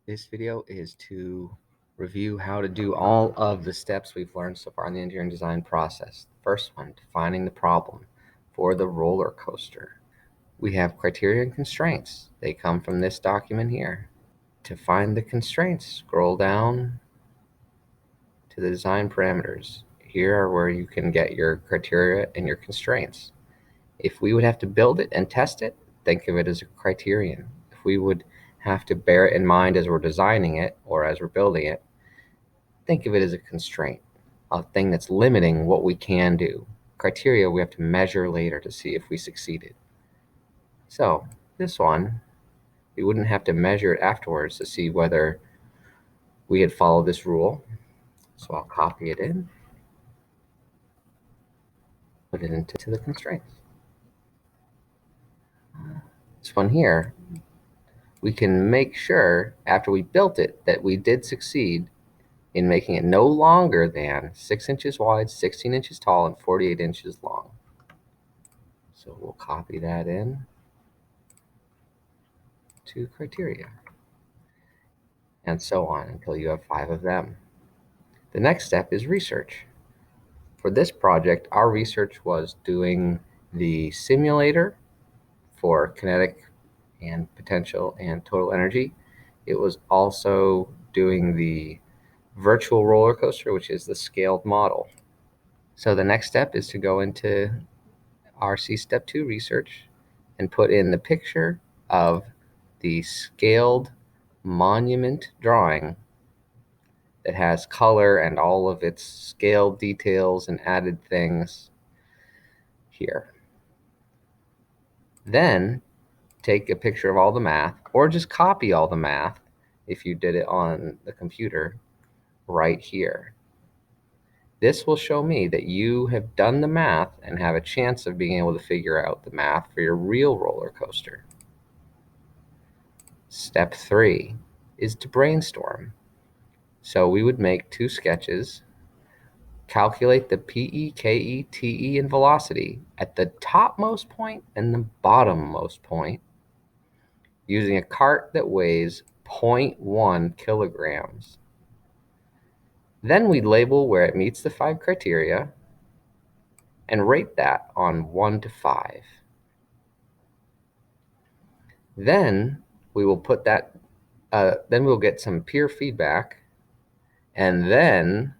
This video is to review how to do all of the steps we've learned so far in the engineering design process. First one, defining the problem for the roller coaster. We have criteria and constraints. They come from this document here. To find the constraints, scroll down to the design parameters. Here are where you can get your criteria and your constraints. If we would have to build it and test it, think of it as a criterion. If we would have to bear it in mind as we're designing it or as we're building it, think of it as a constraint, a thing that's limiting what we can do. Criteria we have to measure later to see if we succeeded. So this one, we wouldn't have to measure it afterwards to see whether we had followed this rule. So I'll copy it in, put it into the constraints. This one here, we can make sure after we built it that we did succeed in making it no longer than 6 inches wide, 16 inches tall, and 48 inches long. So we'll copy that in to criteria, and so on until you have 5 of them. The next step is research. For this project, our research was doing the simulator for kinetic and potential and total energy. It was also doing the virtual roller coaster, which is the scaled model. So the next step is to go into RC Step 2 research and put in the picture of the scaled monument drawing that has color and all of its scaled details and added things here. Then take a picture of all the math, or just copy all the math if you did it on the computer right here. This will show me that you have done the math and have a chance of being able to figure out the math for your real roller coaster. Step 3 is to brainstorm. So we would make 2 sketches, calculate the PE, KE, TE, and velocity at the topmost point and the bottommost point using a cart that weighs 0.1 kilograms. Then we label where it meets the 5 criteria and rate that on 1 to 5. Then we will put that, then we'll get some peer feedback, and then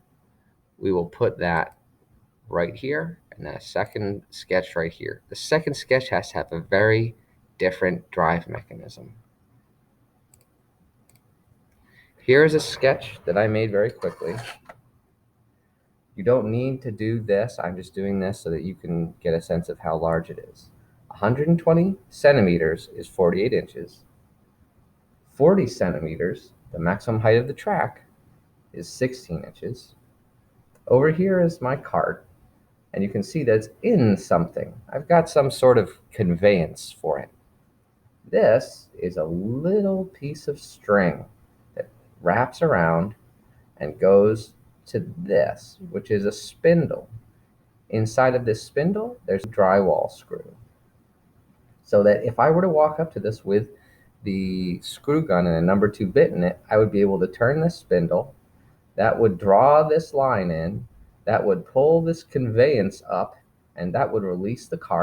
we will put that right here and then a second sketch right here. The second sketch has to have a very different drive mechanism. Here is a sketch that I made very quickly. You don't need to do this. I'm just doing this so that you can get a sense of how large it is. 120 centimeters is 48 inches. 40 centimeters, the maximum height of the track, is 16 inches. Over here is my cart, and you can see that it's in something. I've got some sort of conveyance for it. This is a little piece of string that wraps around and goes to this, which is a spindle. Inside of this spindle, there's a drywall screw. So that if I were to walk up to this with the screw gun and a number 2 bit in it, I would be able to turn this spindle. That would draw this line in, that would pull this conveyance up, and that would release the cart.